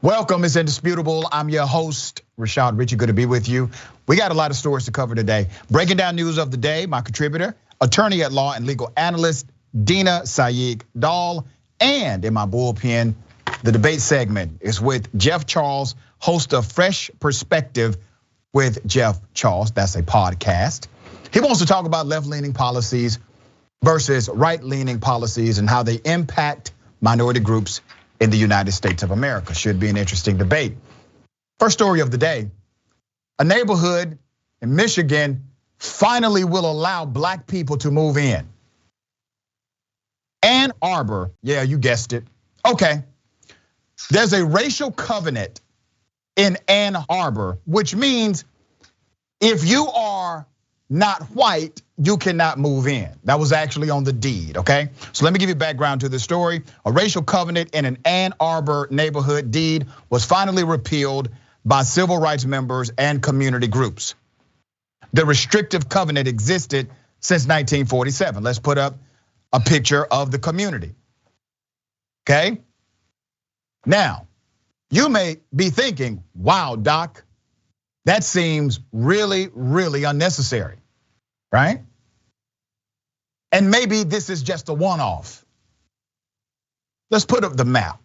Welcome, it's Indisputable. I'm your host, Rashad Richey, good to be with you. We got a lot of stories to cover today. Breaking down news of the day, my contributor, attorney at law and legal analyst, Dina, Sayegh, and in my bullpen, the debate segment is with Jeff Charles, host of Fresh Perspective with Jeff Charles. That's a podcast. He wants to talk about left-leaning policies versus right-leaning policies and how they impact minority groups in the United States of America. Should be an interesting debate. First story of the day, a neighborhood in Michigan finally will allow black people to move in. Ann Arbor, yeah, you guessed it. Okay, there's a racial covenant in Ann Arbor, which means if you are not white, you cannot move in. That was actually on the deed, okay? So let me give you background to the story. A racial covenant in an Ann Arbor neighborhood deed was finally repealed by civil rights members and community groups. The restrictive covenant existed since 1947. Let's put up a picture of the community, okay? Now, you may be thinking, wow, Doc, that seems really, really unnecessary, right? And maybe this is just a one-off. Let's put up the map.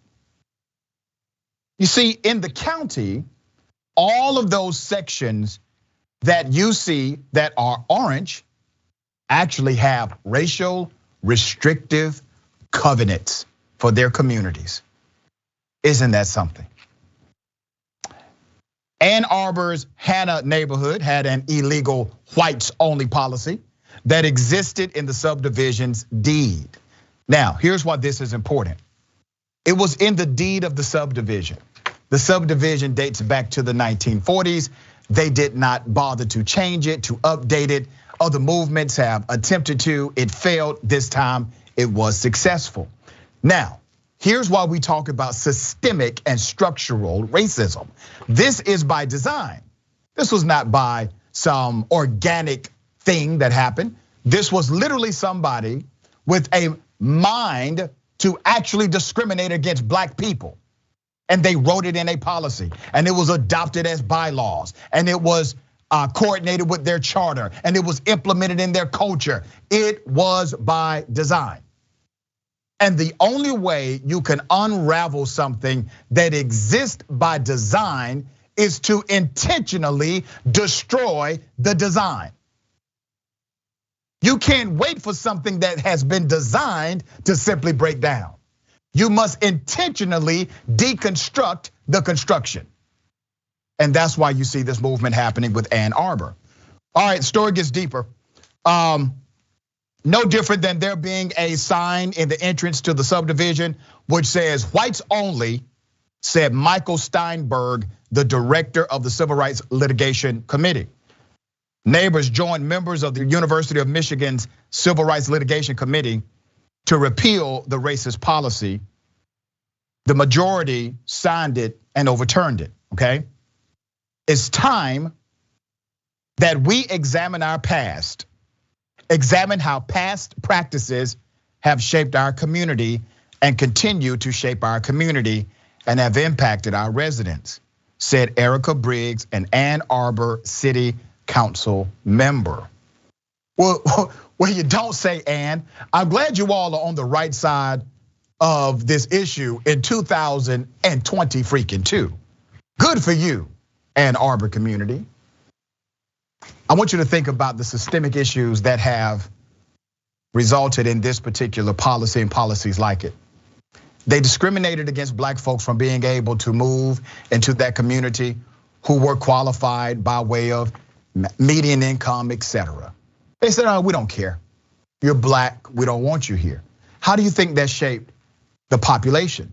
You see, in the county, all of those sections that you see that are orange actually have racial restrictive covenants for their communities. Isn't that something? Ann Arbor's Hannah neighborhood had an illegal whites only policy that existed in the subdivision's deed. Now, here's why this is important. It was in the deed of the subdivision. The subdivision dates back to the 1940s. They did not bother to change it, to update it. Other movements have attempted to, it failed. This time it was successful. Now, here's why we talk about systemic and structural racism. This is by design. This was not by some organic thing that happened. This was literally somebody with a mind to actually discriminate against black people. And they wrote it in a policy, and it was adopted as bylaws, and it was coordinated with their charter, and it was implemented in their culture. It was by design. And the only way you can unravel something that exists by design is to intentionally destroy the design. You can't wait for something that has been designed to simply break down. You must intentionally deconstruct the construction. And that's why you see this movement happening with Ann Arbor. All right, story gets deeper. No different than there being a sign in the entrance to the subdivision which says whites only, said Michael Steinberg, the director of the Civil Rights Litigation Committee. Neighbors joined members of the University of Michigan's Civil Rights Litigation Committee to repeal the racist policy. The majority signed it and overturned it, okay? It's time that we examine our past. Examine how past practices have shaped our community and continue to shape our community and have impacted our residents, said Erica Briggs, an Ann Arbor City Council member. Well, you don't say, Ann. I'm glad you all are on the right side of this issue in 2020 freaking two. Good for you, Ann Arbor community. I want you to think about the systemic issues that have resulted in this particular policy and policies like it. They discriminated against black folks from being able to move into that community who were qualified by way of median income, etc. They said, oh, we don't care. You're black, we don't want you here. How do you think that shaped the population?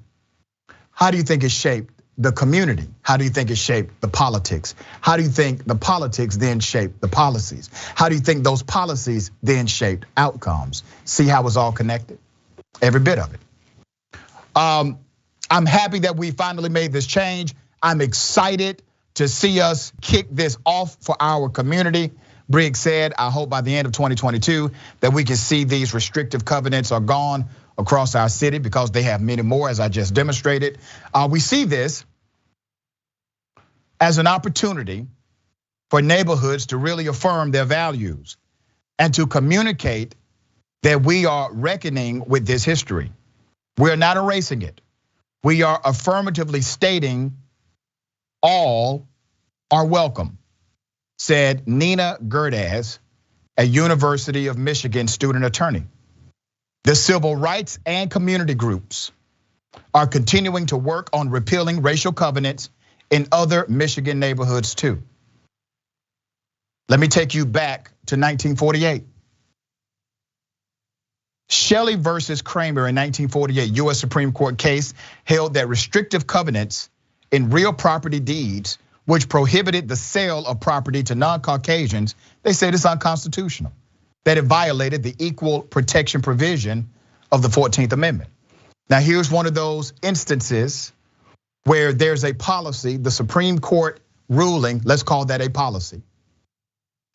How do you think it shaped the community? How do you think it shaped the politics? How do you think the politics then shaped the policies? How do you think those policies then shaped outcomes? See how it's all connected? Every bit of it. I'm happy that we finally made this change. I'm excited to see us kick this off for our community. Briggs said, I hope by the end of 2022 that we can see these restrictive covenants are gone across our city because they have many more, as I just demonstrated. We see this as an opportunity for neighborhoods to really affirm their values and to communicate that we are reckoning with this history. We're not erasing it. We are affirmatively stating all are welcome, said Nina Gerdes, a University of Michigan student attorney. The civil rights and community groups are continuing to work on repealing racial covenants in other Michigan neighborhoods too. Let me take you back to 1948. Shelley versus Kramer in 1948, US Supreme Court case held that restrictive covenants in real property deeds, which prohibited the sale of property to non-Caucasians, they said it's unconstitutional, that it violated the equal protection provision of the 14th Amendment. Now here's one of those instances where there's a policy, the Supreme Court ruling, let's call that a policy.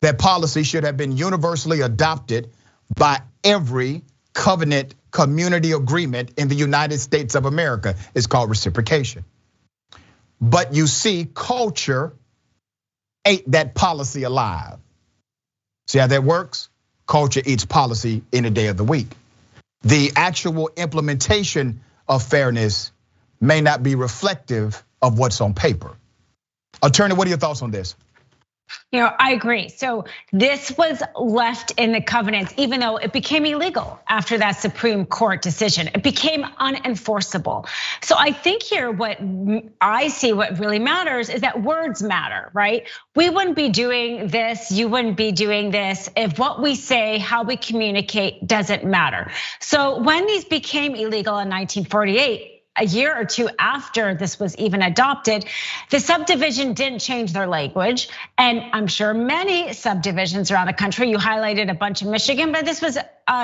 That policy should have been universally adopted by every covenant community agreement in the United States of America. It's called reciprocation. But you see, culture ate that policy alive. See how that works? Culture eats policy any day of the week. The actual implementation of fairness may not be reflective of what's on paper. Attorney, what are your thoughts on this? I agree. So this was left in the covenants, even though it became illegal after that Supreme Court decision. It became unenforceable. So I think here what I see what really matters is that words matter, right? We wouldn't be doing this, you wouldn't be doing this if what we say, how we communicate doesn't matter. So when these became illegal in 1948, a year or two after this was even adopted, the subdivision didn't change their language. And I'm sure many subdivisions around the country, you highlighted a bunch in Michigan, but this was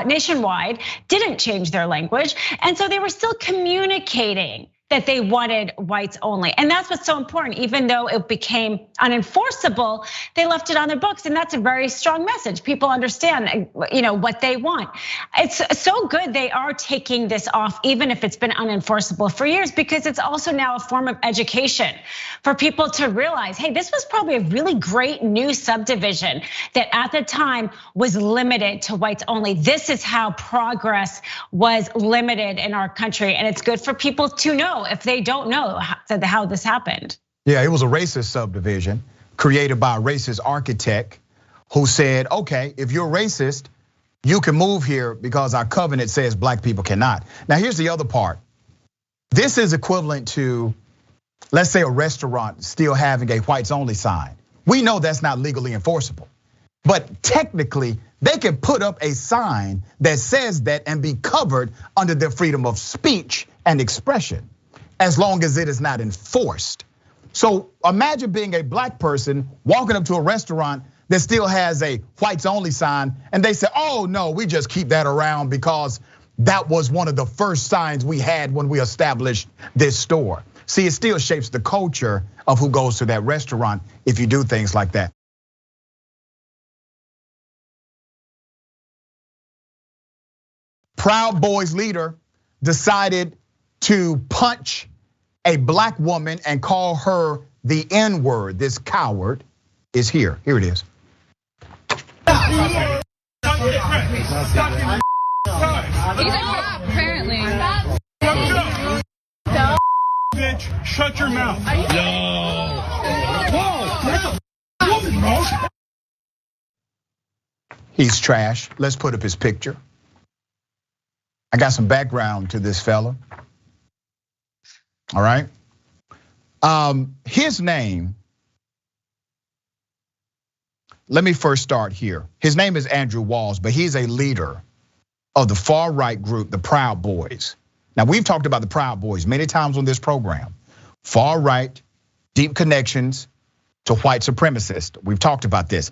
nationwide, didn't change their language. And so they were still communicating that they wanted whites only. And that's what's so important. Even though it became unenforceable, they left it on their books. And that's a very strong message. People understand what they want. It's so good they are taking this off, even if it's been unenforceable for years, because it's also now a form of education for people to realize, hey, this was probably a really great new subdivision that at the time was limited to whites only. This is how progress was limited in our country. And it's good for people to know if they don't know how this happened. Yeah, it was a racist subdivision created by a racist architect who said, okay, if you're racist, you can move here because our covenant says black people cannot. Now here's the other part. This is equivalent to, let's say, a restaurant still having a whites only sign. We know that's not legally enforceable, but technically they can put up a sign that says that and be covered under their freedom of speech and expression, as long as it is not enforced. So imagine being a black person walking up to a restaurant that still has a whites only sign, and they say, oh no, we just keep that around because that was one of the first signs we had when we established this store. See, it still shapes the culture of who goes to that restaurant if you do things like that. Proud Boys leader decided to punch a black woman and call her the N-word. This coward is here. Here it is. Apparently. Bitch, shut your mouth. He's trash. Let's put up his picture. I got some background to this fella. All right. His name, let me first start here. His name is Andrew Walls, but he's a leader of the far right group, the Proud Boys. Now, we've talked about the Proud Boys many times on this program. Far right, deep connections to white supremacists. We've talked about this.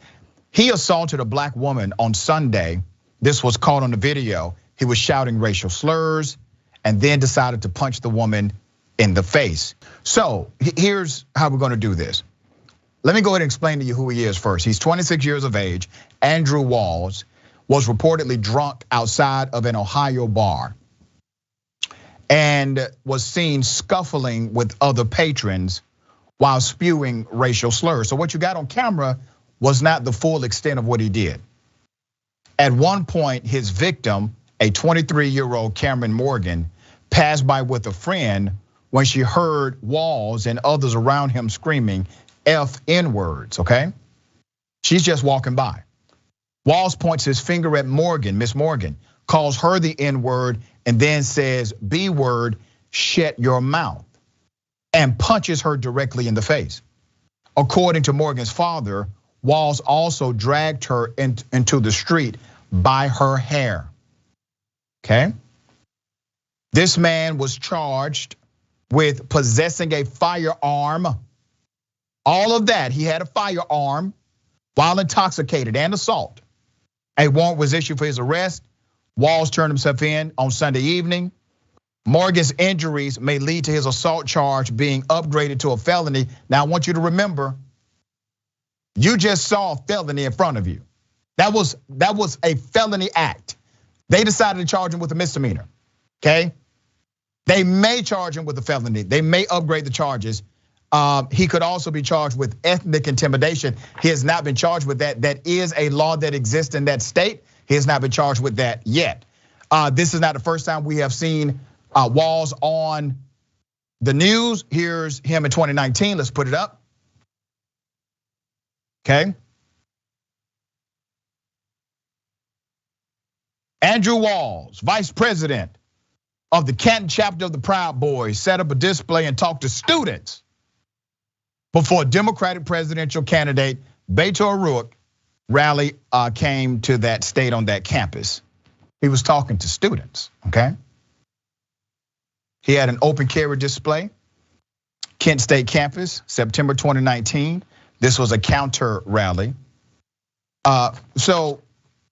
He assaulted a black woman on Sunday. This was caught on the video. He was shouting racial slurs and then decided to punch the woman in the face. So here's how we're gonna do this. Let me go ahead and explain to you who he is first. He's 26 years of age. Andrew Walls was reportedly drunk outside of an Ohio bar and was seen scuffling with other patrons while spewing racial slurs. So what you got on camera was not the full extent of what he did. At one point, his victim, a 23-year-old Cameron Morgan, passed by with a friend when she heard Walls and others around him screaming F-N words, okay? She's just walking by. Walls points his finger at Morgan, Miss Morgan, calls her the N-word, and then says B-word, shut your mouth, and punches her directly in the face. According to Morgan's father, Walls also dragged her into the street by her hair, okay? This man was charged with possessing a firearm. All of that, he had a firearm while intoxicated and assault. A warrant was issued for his arrest. Walls turned himself in on Sunday evening. Morgan's injuries may lead to his assault charge being upgraded to a felony. Now I want you to remember, you just saw a felony in front of you. That was a felony act. They decided to charge him with a misdemeanor, okay? They may charge him with a felony. They may upgrade the charges. He could also be charged with ethnic intimidation. He has not been charged with that. That is a law that exists in that state. He has not been charged with that yet. This is not the first time we have seen Walls on the news. Here's him in 2019. Let's put it up. Okay. Andrew Walls, vice president of the Canton chapter of the Proud Boys, set up a display and talked to students before Democratic presidential candidate Beto O'Rourke rally came to that state on that campus. He was talking to students, okay? He had an open carry display, Kent State campus, September 2019. This was a counter rally. So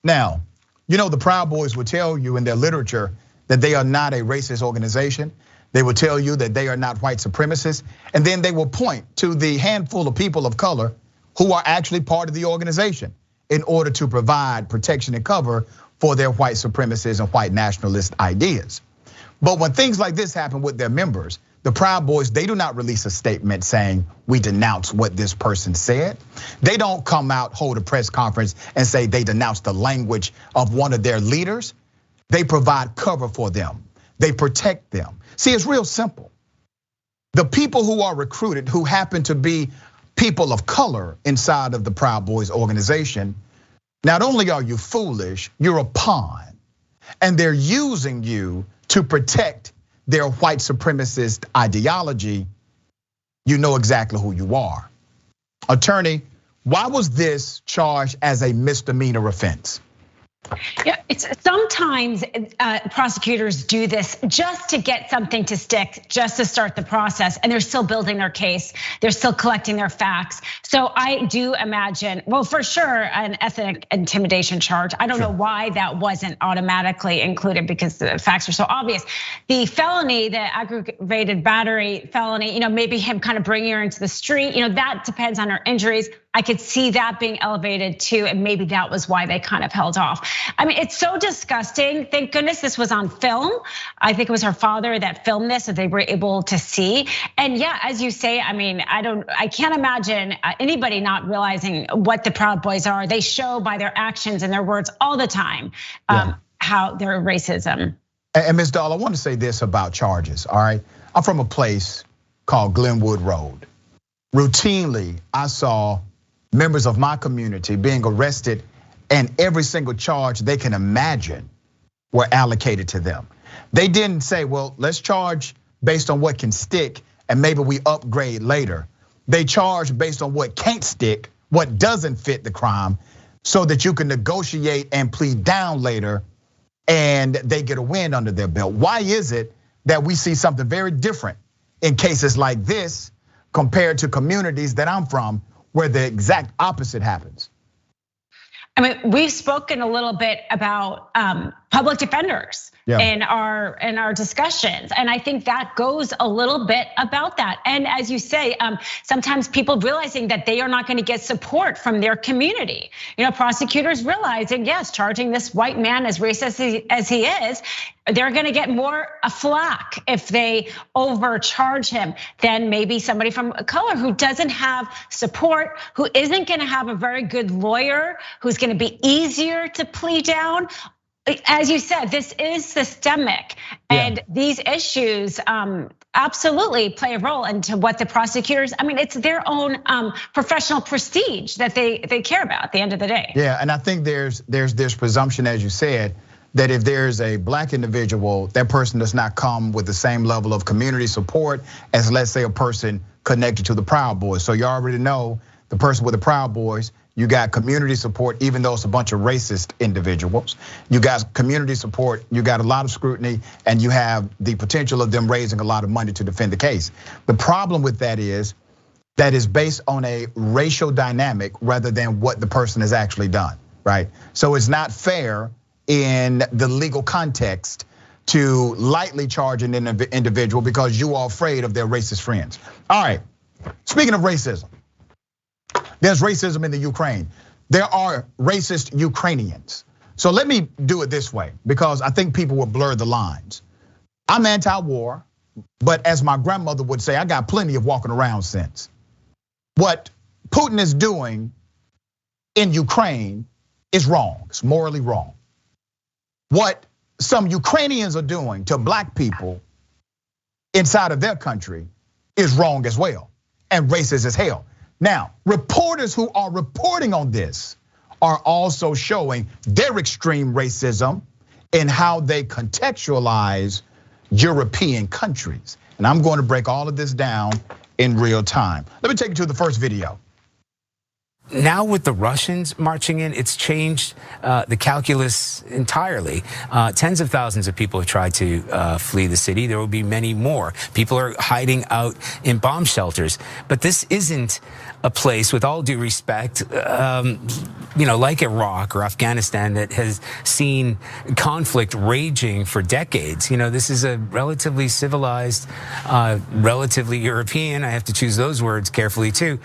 now, you know, the Proud Boys will tell you in their literature that they are not a racist organization. They will tell you that they are not white supremacists. And then they will point to the handful of people of color who are actually part of the organization in order to provide protection and cover for their white supremacist and white nationalist ideas. But when things like this happen with their members, the Proud Boys, they do not release a statement saying we denounce what this person said. They don't come out, hold a press conference and say they denounce the language of one of their leaders. They provide cover for them. They protect them. See, it's real simple. The people who are recruited, who happen to be people of color inside of the Proud Boys organization, not only are you foolish, you're a pawn. And they're using you to protect their white supremacist ideology. You know exactly who you are. Attorney, why was this charged as a misdemeanor offense? Yeah, it's sometimes prosecutors do this just to get something to stick, just to start the process, and they're still building their case. They're still collecting their facts. So I do imagine, well, for sure, an ethnic intimidation charge. I don't know why that wasn't automatically included because the facts are so obvious. The felony, the aggravated battery felony, maybe him kind of bringing her into the street, that depends on her injuries. I could see that being elevated too, and maybe that was why they kind of held off. I mean, it's so disgusting. Thank goodness this was on film. I think it was her father that filmed this, so they were able to see. And yeah, as you say, I mean, I can't imagine anybody not realizing what the Proud Boys are. They show by their actions and their words all the time how their racism. And Ms. Dahl, I want to say this about charges, all right? I'm from a place called Glenwood Road. Routinely, I saw members of my community being arrested, and every single charge they can imagine were allocated to them. They didn't say, well, let's charge based on what can stick and maybe we upgrade later. They charge based on what can't stick, what doesn't fit the crime, so that you can negotiate and plead down later and they get a win under their belt. Why is it that we see something very different in cases like this compared to communities that I'm from, where the exact opposite happens? I mean, we've spoken a little bit about public defenders in our discussions. And I think that goes a little bit about that. And as you say, sometimes people realizing that they are not gonna get support from their community. Prosecutors realizing, yes, charging this white man as racist as he is, they're gonna get more flack if they overcharge him than maybe somebody from color who doesn't have support, who isn't gonna have a very good lawyer, who's gonna be easier to plea down. As you said, this is systemic, and these issues absolutely play a role into what the prosecutors, it's their own professional prestige that they care about at the end of the day. Yeah, and I think there's this presumption, as you said, that if there's a black individual, that person does not come with the same level of community support as, let's say, a person connected to the Proud Boys. So you already know the person with the Proud Boys, you got community support, even though it's a bunch of racist individuals. You got community support, you got a lot of scrutiny, and you have the potential of them raising a lot of money to defend the case. The problem with that is based on a racial dynamic rather than what the person has actually done, right? So it's not fair in the legal context to lightly charge an individual because you are afraid of their racist friends. All right, speaking of racism, there's racism in the Ukraine. There are racist Ukrainians. So let me do it this way, because I think people will blur the lines. I'm anti-war, but as my grandmother would say, I got plenty of walking around sense. What Putin is doing in Ukraine is wrong, it's morally wrong. What some Ukrainians are doing to black people inside of their country is wrong as well, and racist as hell. Now, reporters who are reporting on this are also showing their extreme racism in how they contextualize European countries. And I'm going to break all of this down in real time. Let me take you to the first video. Now with the Russians marching in, it's changed the calculus entirely. Tens of thousands of people have tried to flee the city. There will be many more. People are hiding out in bomb shelters. But this isn't a place, with all due respect, like Iraq or Afghanistan, that has seen conflict raging for decades. This is a relatively civilized, relatively European, I have to choose those words carefully too,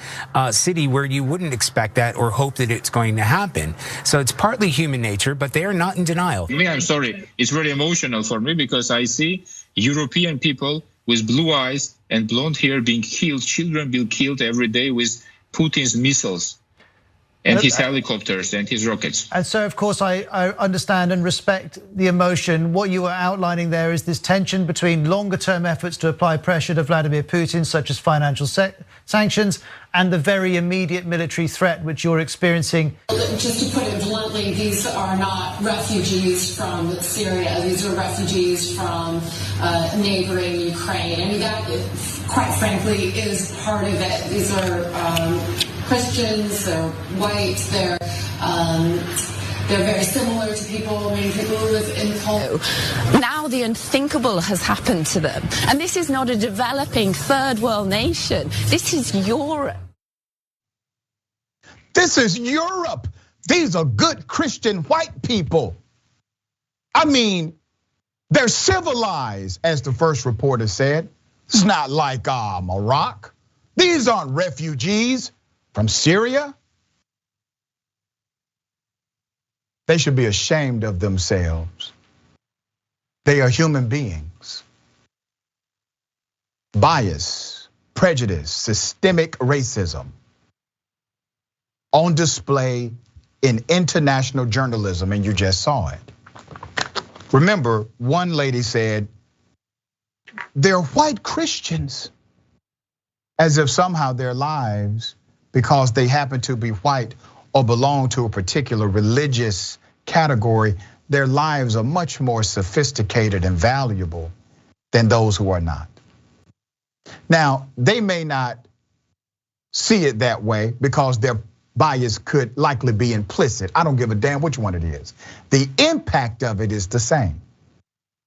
city where you wouldn't expect that or hope that it's going to happen. So it's partly human nature, but they are not in denial. I'm sorry, it's very emotional for me because I see European people with blue eyes and blonde hair being killed, children being killed every day with Putin's missiles and his helicopters and his rockets. And so, of course, I understand and respect the emotion. What you are outlining there is this tension between longer term efforts to apply pressure to Vladimir Putin, such as financial sanctions, and the very immediate military threat which you're experiencing. Just to put it bluntly, these are not refugees from Syria. These are refugees from neighboring Ukraine. And that, quite frankly, is part of it. These are Christians, they're white, they're very similar to people. People who live in culture. Now the unthinkable has happened to them. And this is not a developing third world nation. This is Europe. This is Europe. These are good Christian white people. They're civilized, as the first reporter said. It's not like Iraq. These aren't refugees from Syria. They should be ashamed of themselves. They are human beings. Bias, prejudice, systemic racism on display in international journalism, and you just saw it. Remember, one lady said, they're white Christians, as if somehow their lives, because they happen to be white or belong to a particular religious category, their lives are much more sophisticated and valuable than those who are not. Now, they may not see it that way because their bias could likely be implicit. I don't give a damn which one it is. The impact of it is the same.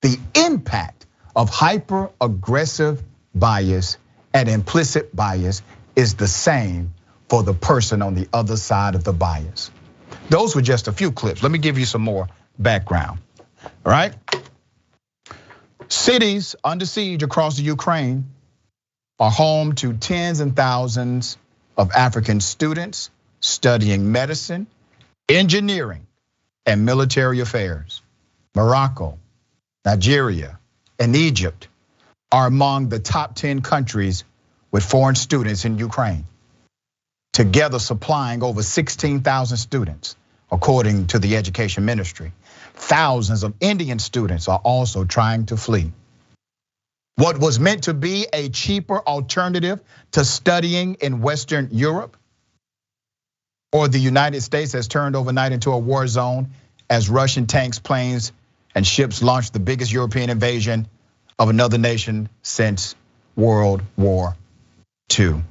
The impact of hyper-aggressive bias and implicit bias is the same for the person on the other side of the bias. Those were just a few clips. Let me give you some more background. All right. Cities under siege across the Ukraine are home to tens and thousands of African students studying medicine, engineering, and military affairs. Morocco, Nigeria, and Egypt are among the top 10 countries with foreign students in Ukraine, together supplying over 16,000 students, according to the education ministry. Thousands of Indian students are also trying to flee. What was meant to be a cheaper alternative to studying in Western Europe or the United States has turned overnight into a war zone as Russian tanks, planes, and ships launched the biggest European invasion of another nation since World War II.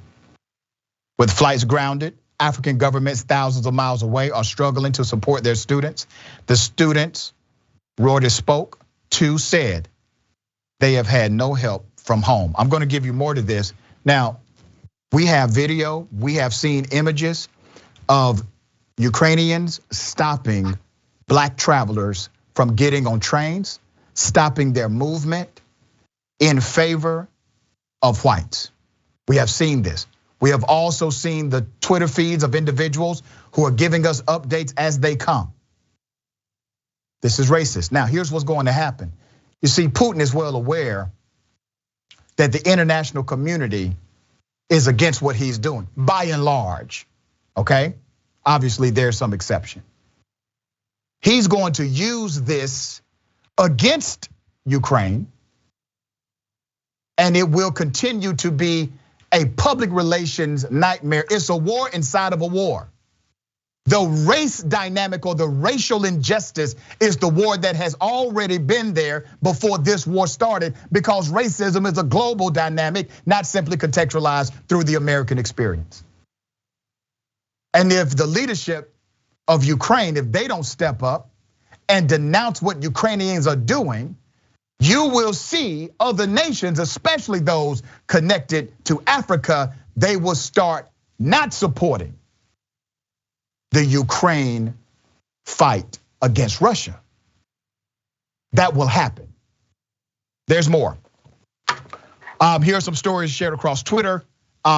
With flights grounded, African governments thousands of miles away are struggling to support their students. The students Reuters spoke to said they have had no help from home. I'm gonna give you more to this. Now, we have video, we have seen images of Ukrainians stopping Black travelers from getting on trains, stopping their movement in favor of whites. We have seen this. We have also seen the Twitter feeds of individuals who are giving us updates as they come. This is racist. Now, here's what's going to happen. You see, Putin is well aware that the international community is against what he's doing, by and large, okay? Obviously, there's some exception. He's going to use this against Ukraine, and it will continue to be a public relations nightmare. It's a war inside of a war. The race dynamic or the racial injustice is the war that has already been there before this war started, because racism is a global dynamic, not simply contextualized through the American experience. And if the leadership of Ukraine, if they don't step up and denounce what Ukrainians are doing, you will see other nations, especially those connected to Africa, they will start not supporting the Ukraine fight against Russia. That will happen. There's more. Here are some stories shared across Twitter.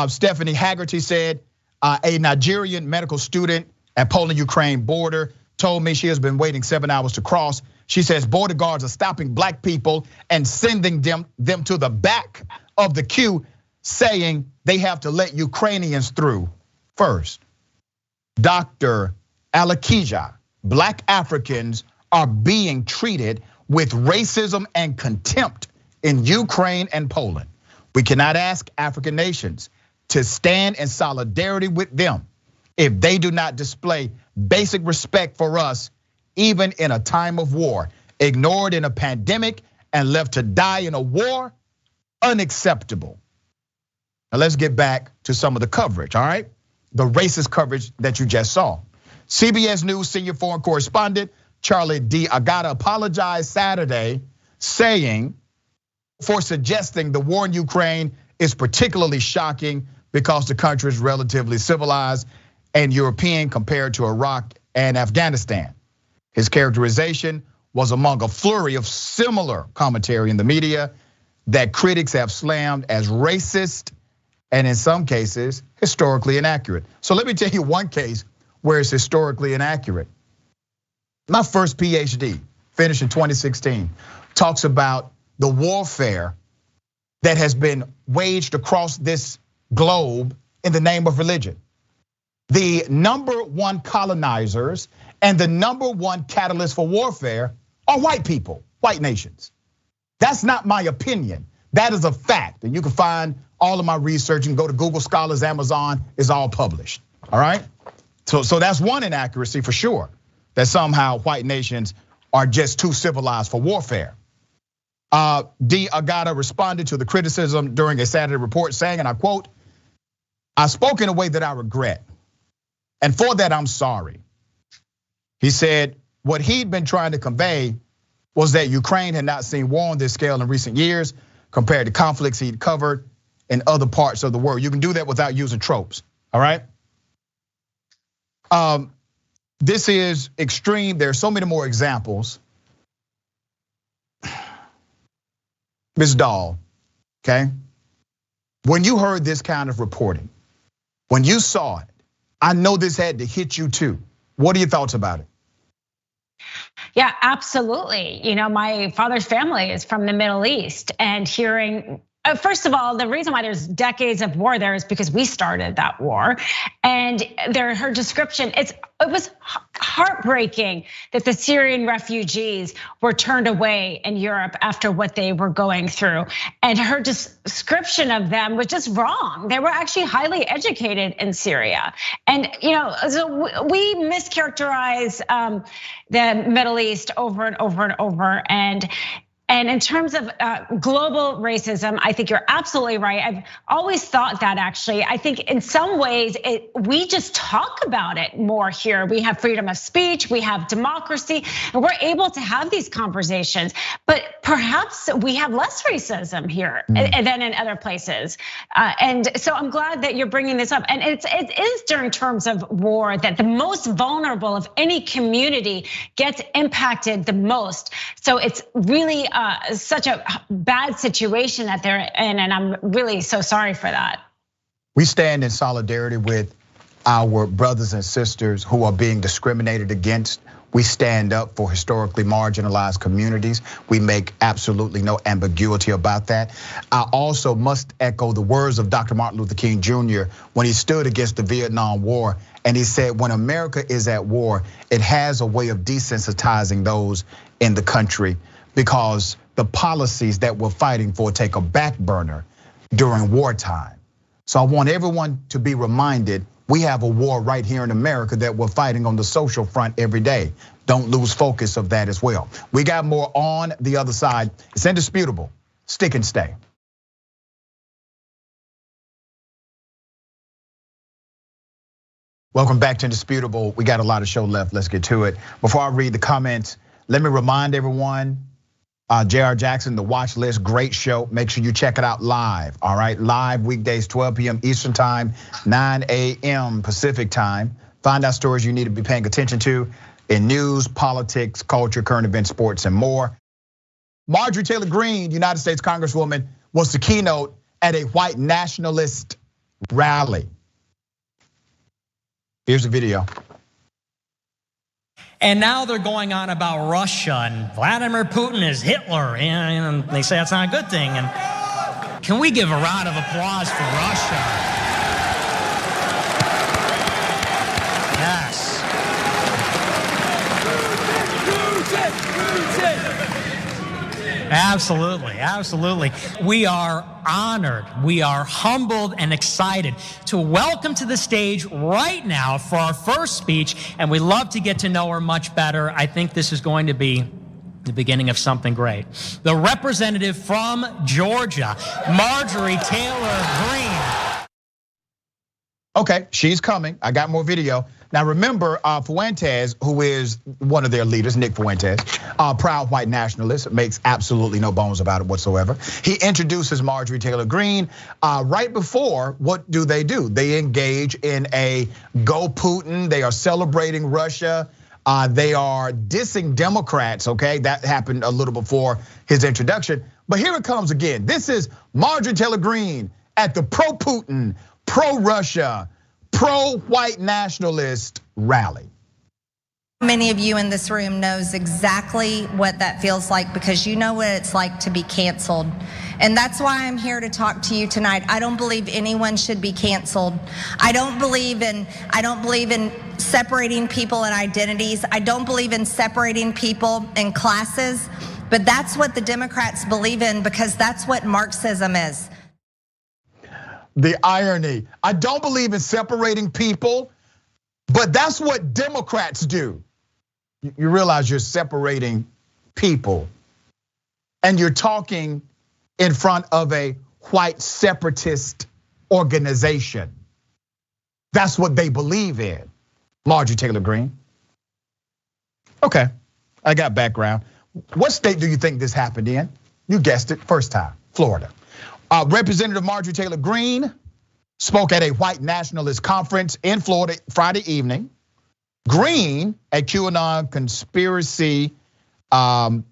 Stephanie Haggerty said, a Nigerian medical student at Poland-Ukraine border told me she has been waiting 7 hours to cross. She says border guards are stopping Black people and sending them to the back of the queue, saying they have to let Ukrainians through first. Dr. Alakija, Black Africans are being treated with racism and contempt in Ukraine and Poland. We cannot ask African nations to stand in solidarity with them if they do not display basic respect for us, even in a time of war. Ignored in a pandemic and left to die in a war, unacceptable. Now let's get back to some of the coverage, all right? The racist coverage that you just saw. CBS News senior foreign correspondent Charlie D. Agata apologized Saturday, saying for suggesting the war in Ukraine is particularly shocking because the country is relatively civilized and European compared to Iraq and Afghanistan. His characterization was among a flurry of similar commentary in the media that critics have slammed as racist and in some cases, historically inaccurate. So let me tell you one case where it's historically inaccurate. My first PhD, finished in 2016, talks about the warfare that has been waged across this globe in the name of religion. The number one colonizers and the number one catalyst for warfare are white people, white nations. That's not my opinion. That is a fact, and you can find all of my research and go to Google Scholars, Amazon, is all published, all right? So that's one inaccuracy for sure, that somehow white nations are just too civilized for warfare. D. Agata responded to the criticism during a Saturday report saying, and I quote, "I spoke in a way that I regret, and for that I'm sorry." He said what he'd been trying to convey was that Ukraine had not seen war on this scale in recent years compared to conflicts he'd covered in other parts of the world. You can do that without using tropes, all right? This is extreme. There are so many more examples Ms. Dahl, okay? When you heard this kind of reporting, when you saw it, I know this had to hit you too. What are your thoughts about it? Yeah, absolutely. My father's family is from the Middle East, and hearing, first of all, the reason why there's decades of war there is because we started that war. And her description, it was heartbreaking that the Syrian refugees were turned away in Europe after what they were going through. And her description of them was just wrong. They were actually highly educated in Syria. And so we mischaracterize the Middle East over and over and over. And in terms of global racism, I think you're absolutely right. I've always thought that, actually. I think in some ways, we just talk about it more here. We have freedom of speech, we have democracy, and we're able to have these conversations. But perhaps we have less racism here than in other places. And so I'm glad that you're bringing this up. And it is during terms of war that the most vulnerable of any community gets impacted the most. So it's really such a bad situation that they're in, and I'm really so sorry for that. We stand in solidarity with our brothers and sisters who are being discriminated against. We stand up for historically marginalized communities. We make absolutely no ambiguity about that. I also must echo the words of Dr. Martin Luther King Jr. when he stood against the Vietnam War. And he said, when America is at war, it has a way of desensitizing those in the country, because the policies that we're fighting for take a back burner during wartime. So I want everyone to be reminded we have a war right here in America that we're fighting on the social front every day. Don't lose focus of that as well. We got more on the other side. It's indisputable. Stick and stay. Welcome back to Indisputable. We got a lot of show left. Let's get to it. Before I read the comments, let me remind everyone, J.R. Jackson, The Watch List, great show. Make sure you check it out live, all right? Live weekdays, 12 p.m. Eastern time, 9 a.m. Pacific time. Find out stories you need to be paying attention to in news, politics, culture, current events, sports, and more. Marjorie Taylor Greene, United States Congresswoman, was the keynote at a white nationalist rally. Here's the video. And now they're going on about Russia and Vladimir Putin is Hitler, and they say that's not a good thing. And can we give a round of applause for Russia? Yes. Absolutely, absolutely. We are honored, we are humbled and excited to welcome to the stage right now for our first speech, and we love to get to know her much better. I think this is going to be the beginning of something great. The representative from Georgia, Marjorie Taylor Greene. Okay, she's coming. I got more video. Now remember, Fuentes, who is one of their leaders, Nick Fuentes, proud white nationalist, makes absolutely no bones about it whatsoever. He introduces Marjorie Taylor Greene right before. What do? They engage in a go Putin. They are celebrating Russia. They are dissing Democrats, okay? That happened a little before his introduction. But here it comes again. This is Marjorie Taylor Greene at the pro-Putin, pro-Russia, pro-white nationalist rally. Many of you in this room knows exactly what that feels like, because you know what it's like to be canceled. And that's why I'm here to talk to you tonight. I don't believe anyone should be canceled. I don't believe in separating people and identities. I don't believe in separating people in classes. But that's what the Democrats believe in, because that's what Marxism is. The irony. I don't believe in separating people, but that's what Democrats do. You realize you're separating people, and you're talking in front of a white separatist organization. That's what they believe in. Marjorie Taylor Greene. Okay, I got background. What state do you think this happened in? You guessed it, first time, Florida. Representative Marjorie Taylor Greene spoke at a white nationalist conference in Florida Friday evening. Greene, a QAnon conspiracy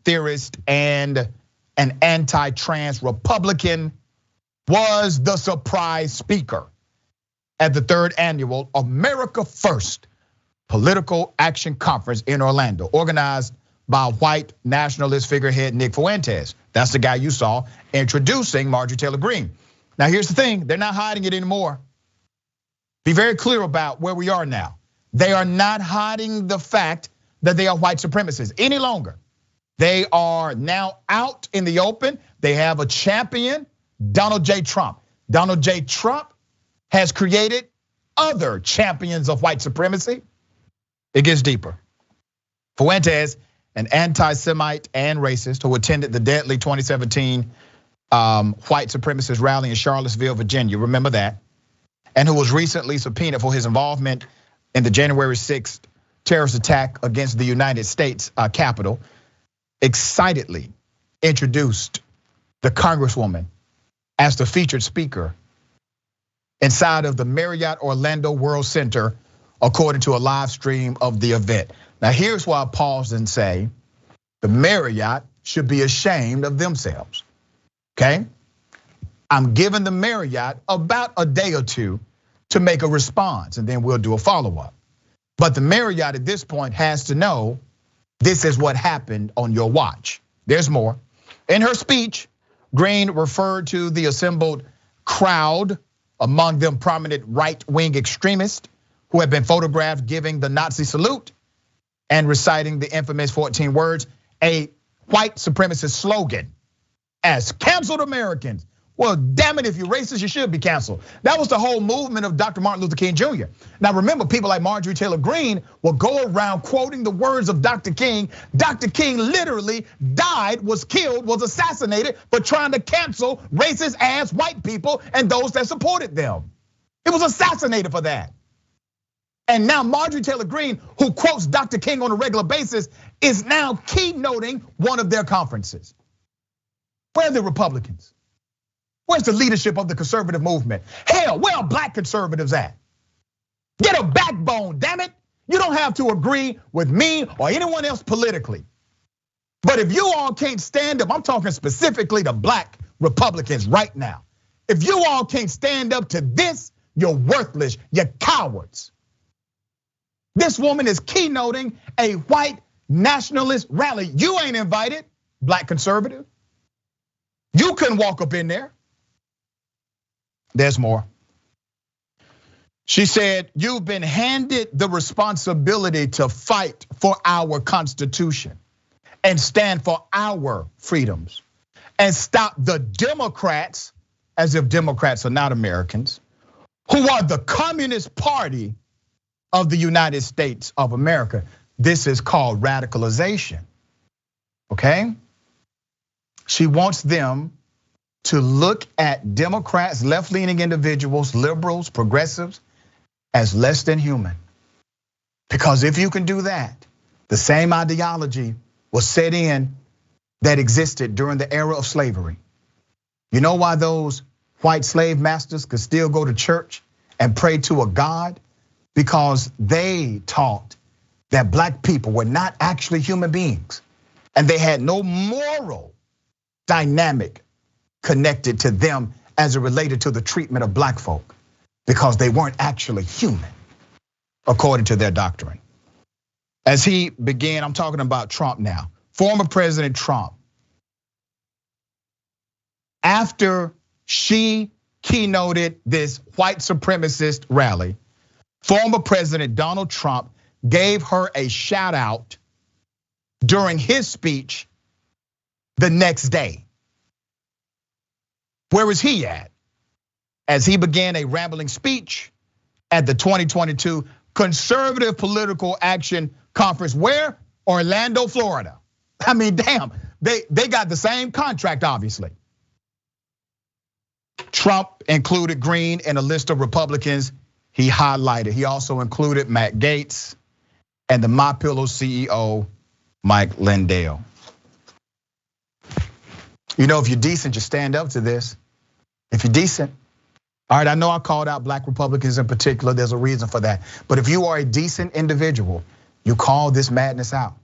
theorist and an anti-trans Republican, was the surprise speaker at the 3rd annual America First Political Action Conference in Orlando, organized by white nationalist figurehead Nick Fuentes. That's the guy you saw introducing Marjorie Taylor Greene. Now here's the thing, they're not hiding it anymore. Be very clear about where we are now. They are not hiding the fact that they are white supremacists any longer. They are now out in the open. They have a champion, Donald J. Trump. Donald J. Trump has created other champions of white supremacy. It gets deeper. Fuentes, an anti-Semite and racist who attended the deadly 2017 white supremacist rally in Charlottesville, Virginia, remember that, and who was recently subpoenaed for his involvement in the January 6th terrorist attack against the United States Capitol, excitedly introduced the Congresswoman as the featured speaker inside of the Marriott Orlando World Center, according to a live stream of the event. Now here's why I pause and say the Marriott should be ashamed of themselves, okay? I'm giving the Marriott about a day or two to make a response, and then we'll do a follow-up. But the Marriott at this point has to know this is what happened on your watch. There's more. In her speech, Greene referred to the assembled crowd, among them prominent right-wing extremists who have been photographed giving the Nazi salute and reciting the infamous 14 words, a white supremacist slogan, as canceled Americans. Well, damn it, if you're racist, you should be canceled. That was the whole movement of Dr. Martin Luther King Jr. Now remember, people like Marjorie Taylor Greene will go around quoting the words of Dr. King. Dr. King literally died, was killed, was assassinated for trying to cancel racist ass white people and those that supported them. He was assassinated for that. And now Marjorie Taylor Greene, who quotes Dr. King on a regular basis, is now keynoting one of their conferences. Where are the Republicans? Where's the leadership of the conservative movement? Hell, where are black conservatives at? Get a backbone, damn it. You don't have to agree with me or anyone else politically. But if you all can't stand up, I'm talking specifically to black Republicans right now. If you all can't stand up to this, you're worthless, you're cowards. This woman is keynoting a white nationalist rally. You ain't invited, black conservative. You couldn't walk up in there. There's more. She said, you've been handed the responsibility to fight for our Constitution and stand for our freedoms and stop the Democrats, as if Democrats are not Americans, who are the Communist Party of the United States of America. This is called radicalization, okay? She wants them to look at Democrats, left-leaning individuals, liberals, progressives, as less than human. Because if you can do that, the same ideology was set in that existed during the era of slavery. You know why those white slave masters could still go to church and pray to a God? Because they taught that black people were not actually human beings, and they had no moral dynamic connected to them as it related to the treatment of black folk, because they weren't actually human, according to their doctrine. As he began, I'm talking about Trump now, former President Trump. After she keynoted this white supremacist rally, former President Donald Trump gave her a shout out during his speech the next day. Where was he at? As he began a rambling speech at the 2022 Conservative Political Action Conference, where? Orlando, Florida. I mean, damn, they got the same contract, obviously. Trump included Greene in a list of Republicans he highlighted. He also included Matt Gaetz and the MyPillow CEO, Mike Lindell. You know, if you're decent, you stand up to this. If you're decent. All right, I know I called out black Republicans in particular, there's a reason for that. But if you are a decent individual, you call this madness out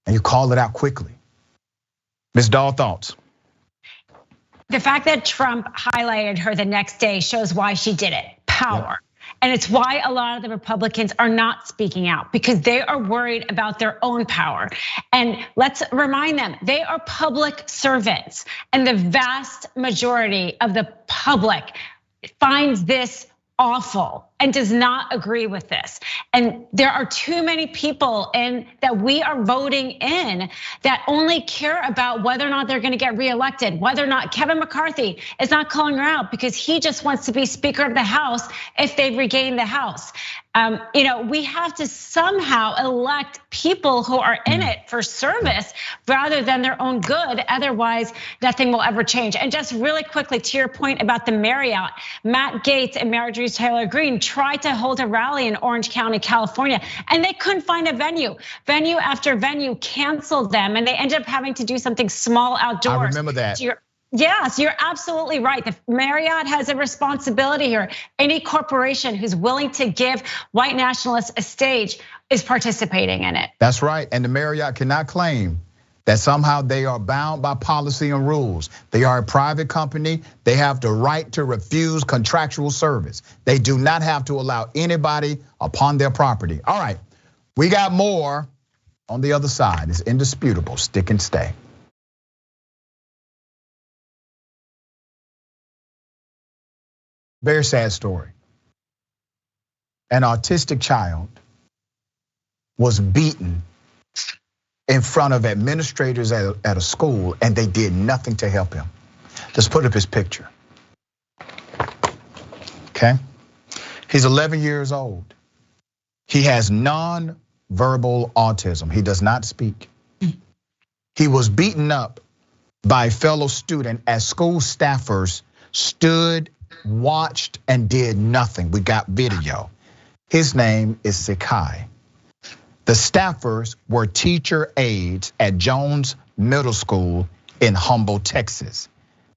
and you call it out quickly. Ms. Dahl, thoughts? The fact that Trump highlighted her the next day shows why she did it, power. And it's why a lot of the Republicans are not speaking out, because they are worried about their own power. And let's remind them, they are public servants. And the vast majority of the public finds this awful and does not agree with this. And there are too many people that we are voting in that only care about whether or not they're gonna get reelected, whether or not Kevin McCarthy is not calling her out because he just wants to be Speaker of the House if they regain the House. We have to somehow elect people who are in it for service rather than their own good. Otherwise, nothing will ever change. And just really quickly, to your point about the Marriott, Matt Gaetz and Marjorie Taylor Greene tried to hold a rally in Orange County, California, and they couldn't find a venue. Venue after venue canceled them, and they ended up having to do something small outdoors. I remember that. Yes, you're absolutely right. The Marriott has a responsibility here. Any corporation who's willing to give white nationalists a stage is participating in it. That's right, and the Marriott cannot claim that somehow they are bound by policy and rules. They are a private company. They have the right to refuse contractual service. They do not have to allow anybody upon their property. All right, we got more on the other side. It's indisputable. Stick and stay. Very sad story. An autistic child was beaten in front of administrators at a school, and they did nothing to help him. Just put up his picture. Okay? He's 11 years old. He has non-verbal autism. He does not speak. He was beaten up by a fellow student as school staffers stood, watched, and did nothing. We got video. His name is Sayegh. The staffers were teacher aides at Jones Middle School in Humboldt, Texas.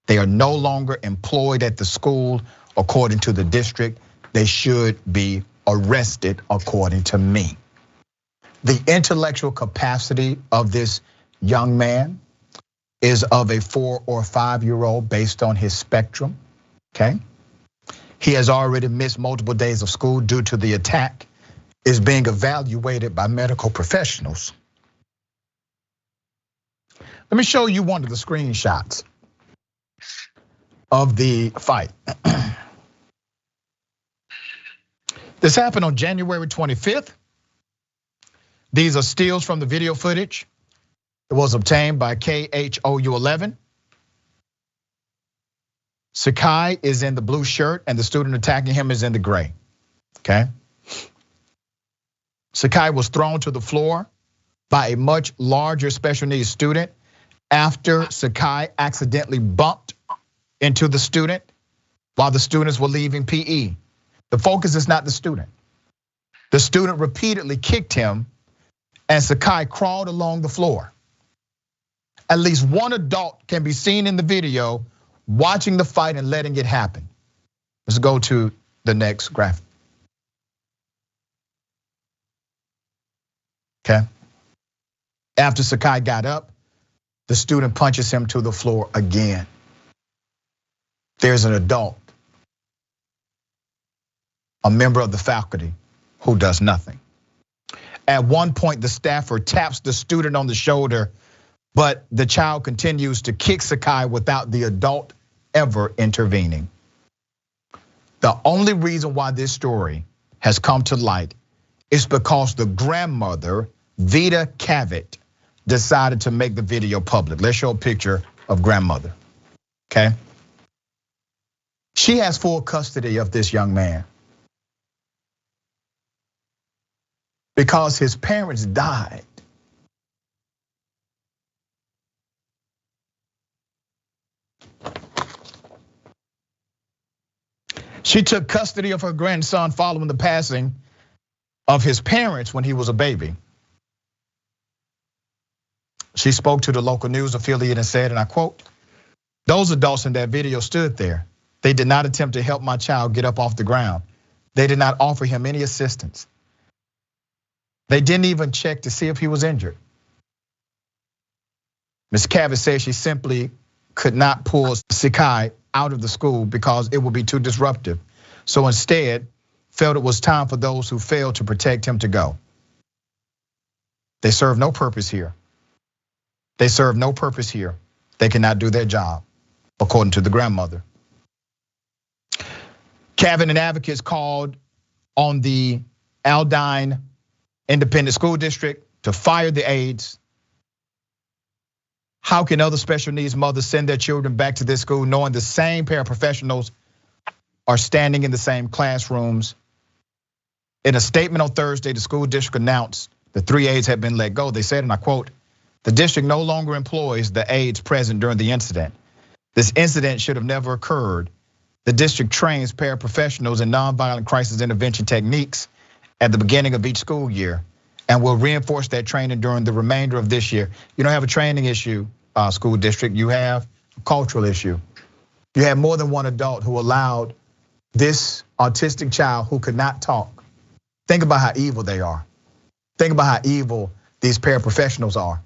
They are no longer employed at the school according to the district. They should be arrested according to me. The intellectual capacity of this young man is of a 4 or 5 year old based on his spectrum, okay? He has already missed multiple days of school due to the attack, is being evaluated by medical professionals. Let me show you one of the screenshots of the fight. This happened on January 25th. These are stills from the video footage. It was obtained by KHOU11. Sayegh is in the blue shirt and the student attacking him is in the gray, okay? Sayegh was thrown to the floor by a much larger special needs student after Sayegh accidentally bumped into the student while the students were leaving PE. The focus is not the student. The student repeatedly kicked him and Sayegh crawled along the floor. At least one adult can be seen in the video watching the fight and letting it happen. Let's go to the next graphic. Okay. After Sayegh got up, the student punches him to the floor again. There's an adult, a member of the faculty, who does nothing. At one point, the staffer taps the student on the shoulder, but the child continues to kick Sayegh without the adult ever intervening. The only reason why this story has come to light is because the grandmother, Vida Cavett, decided to make the video public. Let's show a picture of grandmother, okay? She has full custody of this young man because his parents died. She took custody of her grandson following the passing of his parents when he was a baby. She spoke to the local news affiliate and said, and I quote, "Those adults in that video stood there. They did not attempt to help my child get up off the ground. They did not offer him any assistance. They didn't even check to see if he was injured." Ms. Cavett says she simply could not pull Sayegh out of the school because it would be too disruptive. So instead, felt it was time for those who failed to protect him to go. They serve no purpose here. They serve no purpose here. They cannot do their job, according to the grandmother. Cabinet advocates called on the Galantine Independent School District to fire the aides. How can other special needs mothers send their children back to this school knowing the same paraprofessionals are standing in the same classrooms? In a statement on Thursday, the school district announced the 3 aides had been let go. They said, and I quote, "The district no longer employs the aides present during the incident. This incident should have never occurred. The district trains paraprofessionals in nonviolent crisis intervention techniques at the beginning of each school year and will reinforce that training during the remainder of this year." You don't have a training issue, school district, you have a cultural issue. You have more than one adult who allowed this autistic child who could not talk. Think about how evil they are. Think about how evil these paraprofessionals are.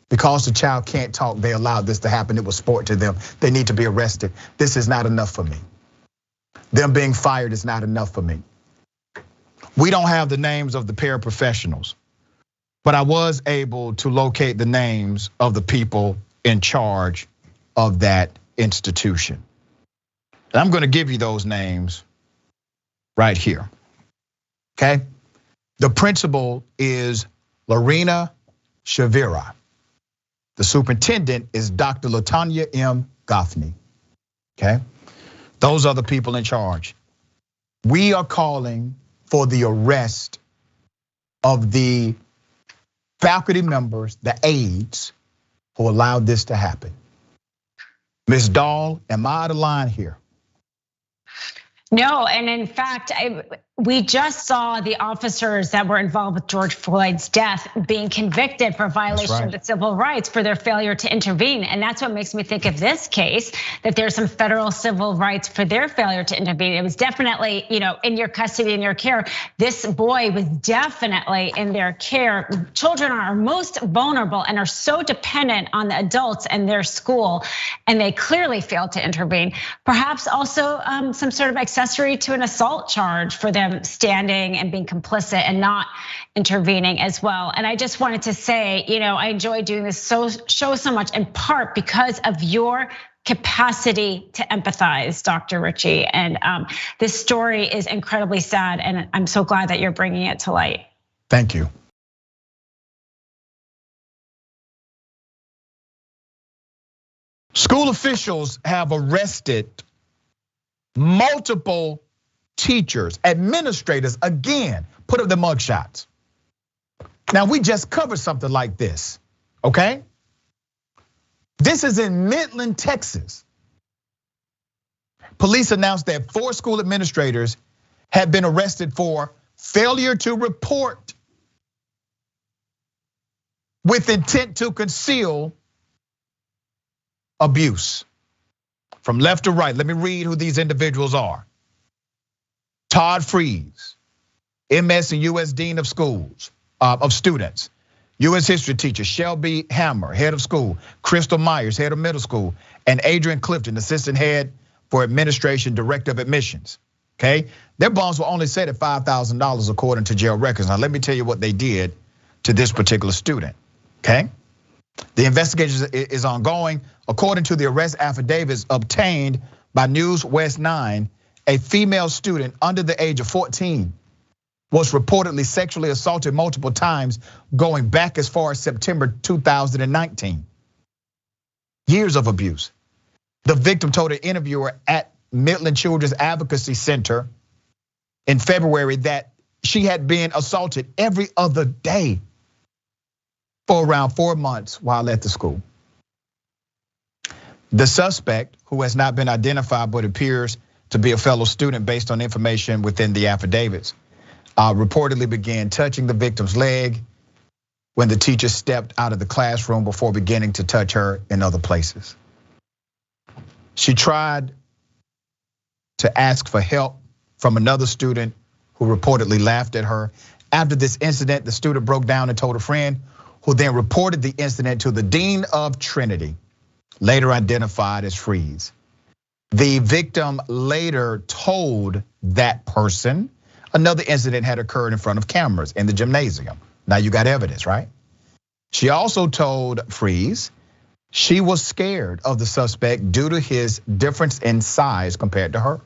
Because the child can't talk, they allowed this to happen. It was sport to them. They need to be arrested. This is not enough for me. Them being fired is not enough for me. We don't have the names of the paraprofessionals, but I was able to locate the names of the people in charge of that institution. And I'm gonna give you those names right here, okay? The principal is Lorena Shavira. The superintendent is Dr. Latanya M. Goffney, okay? Those are the people in charge. We are calling for the arrest of the faculty members, the aides, who allowed this to happen. Ms. Dahl, am I out of line here? No, and in fact, we just saw the officers that were involved with George Floyd's death being convicted for violation of the civil rights for their failure to intervene. And that's what makes me think of this case, that there's some federal civil rights for their failure to intervene. It was definitely, in your custody, in your care. This boy was definitely in their care. Children are most vulnerable and are so dependent on the adults and their school, and they clearly failed to intervene. Perhaps also some sort of accessory to an assault charge for them standing and being complicit and not intervening as well. And I just wanted to say, I enjoy doing this show so much in part because of your capacity to empathize, Dr. Richey. And this story is incredibly sad, and I'm so glad that you're bringing it to light. Thank you. School officials have arrested multiple teachers, administrators, again, put up the mugshots. Now, we just covered something like this, okay? This is in Midland, Texas. Police announced that 4 school administrators had been arrested for failure to report with intent to conceal abuse. From left to right, let me read who these individuals are. Todd Freeze, MS and US Dean of Schools, of Students. US History teacher Shelby Hammer, head of school. Crystal Myers, head of middle school. And Adrian Clifton, assistant head for administration, director of admissions, okay? Their bonds were only set at $5,000 according to jail records. Now let me tell you what they did to this particular student, okay? The investigation is ongoing. According to the arrest affidavits obtained by News West 9, a female student under the age of 14 was reportedly sexually assaulted multiple times going back as far as September 2019. Years of abuse. The victim told an interviewer at Midland Children's Advocacy Center in February that she had been assaulted every other day for around 4 months while at the school. The suspect, who has not been identified but appears to be a fellow student based on information within the affidavits, reportedly began touching the victim's leg when the teacher stepped out of the classroom before beginning to touch her in other places. She tried to ask for help from another student who reportedly laughed at her. After this incident, the student broke down and told a friend, who then reported the incident to the dean of Trinity. later identified as Freeze. The victim later told that person another incident had occurred in front of cameras in the gymnasium. Now you got evidence, right? She also told Freeze she was scared of the suspect due to his difference in size compared to her.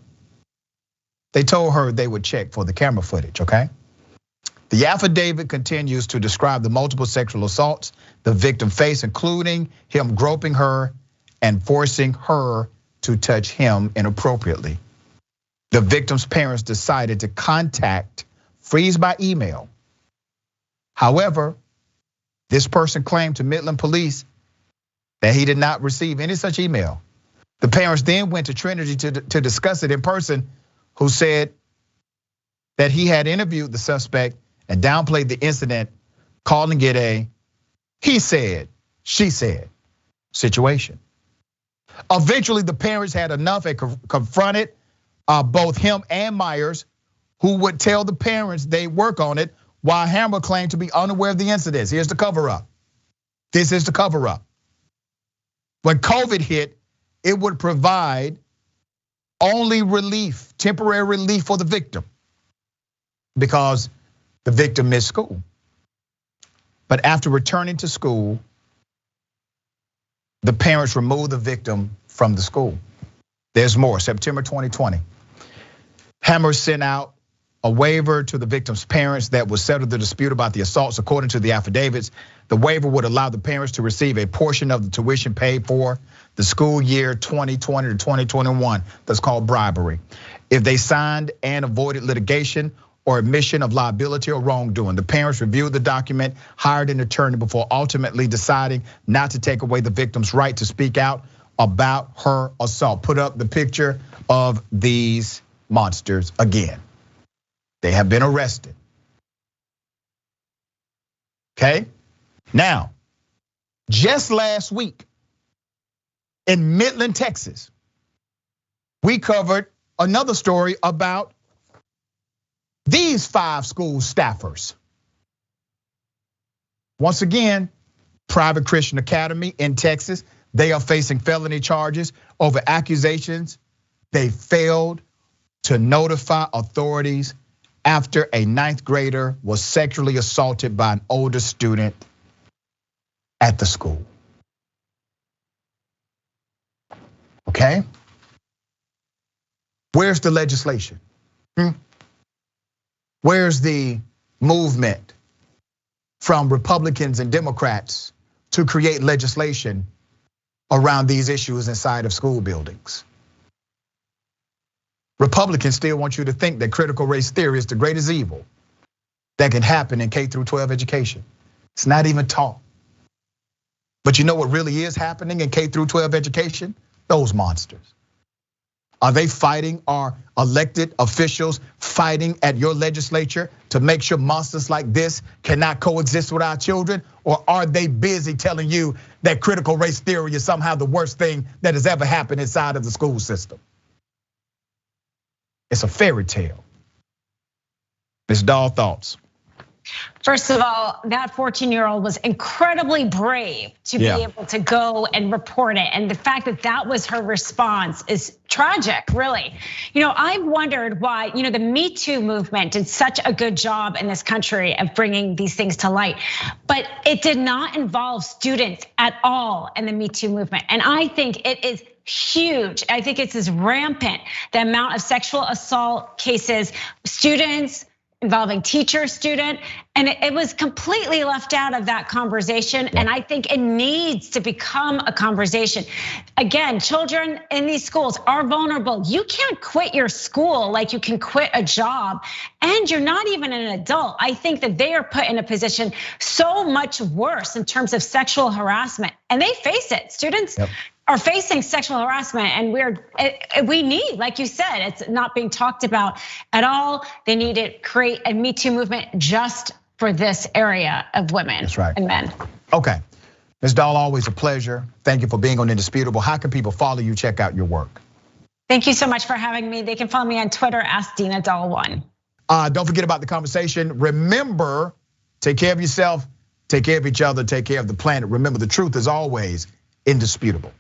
They told her they would check for the camera footage, okay? The affidavit continues to describe the multiple sexual assaults the victim faced, including him groping her and forcing her to touch him inappropriately. The victim's parents decided to contact Freeze by email. However, this person claimed to Midland police that he did not receive any such email. The parents then went to Trinity to discuss it in person, who said that he had interviewed the suspect and downplayed the incident, calling it a he said, she said situation. Eventually, the parents had enough and confronted both him and Myers, who would tell the parents they work on it, while Hammer claimed to be unaware of the incidents. Here's the cover up. This is the cover up. When COVID hit, it would provide only relief, temporary relief for the victim, because the victim missed school. But after returning to school, the parents removed the victim from the school. There's more. September 2020. Hammer sent out a waiver to the victim's parents that would settle the dispute about the assaults. According to the affidavits, the waiver would allow the parents to receive a portion of the tuition paid for the school year 2020 to 2021. That's called bribery. If they signed and avoided litigation or admission of liability or wrongdoing. The parents reviewed the document, hired an attorney before ultimately deciding not to take away the victim's right to speak out about her assault. Put up the picture of these monsters again. They have been arrested. Okay? Now, just last week in Midland, Texas, we covered another story about these 5 school staffers. Once again, private Christian academy in Texas, they are facing felony charges over accusations they failed to notify authorities after a 9th grader was sexually assaulted by an older student at the school. Okay? Where's the legislation? Where's the movement from Republicans and Democrats to create legislation around these issues inside of school buildings? Republicans still want you to think that critical race theory is the greatest evil that can happen in K through 12 education. It's not even taught. But you know what really is happening in K through 12 education? Those monsters. Are they fighting our elected officials, fighting at your legislature to make sure monsters like this cannot coexist with our children? Or are they busy telling you that critical race theory is somehow the worst thing that has ever happened inside of the school system? It's a fairy tale. Ms. Dahl, thoughts? First of all, that 14-year-old was incredibly brave to be able to go and report it. And the fact that that was her response is tragic, really. I've wondered why, the Me Too movement did such a good job in this country of bringing these things to light. But it did not involve students at all in the Me Too movement. And I think it is huge. I think it's as rampant, the amount of sexual assault cases, students, involving teacher, student, and it was completely left out of that conversation. And I think it needs to become a conversation. Again, children in these schools are vulnerable. You can't quit your school like you can quit a job, and you're not even an adult. I think that they are put in a position so much worse in terms of sexual harassment, and they face it. Students are facing sexual harassment, and we need, like you said, it's not being talked about at all. They need to create a Me Too movement just for this area of women and men. Okay, Ms. Dahl, always a pleasure. Thank you for being on Indisputable. How can people follow you, check out your work? Thank you so much for having me. They can follow me on Twitter, @DinaDahl1. Don't forget about the conversation. Remember, take care of yourself, take care of each other, take care of the planet. Remember, the truth is always indisputable.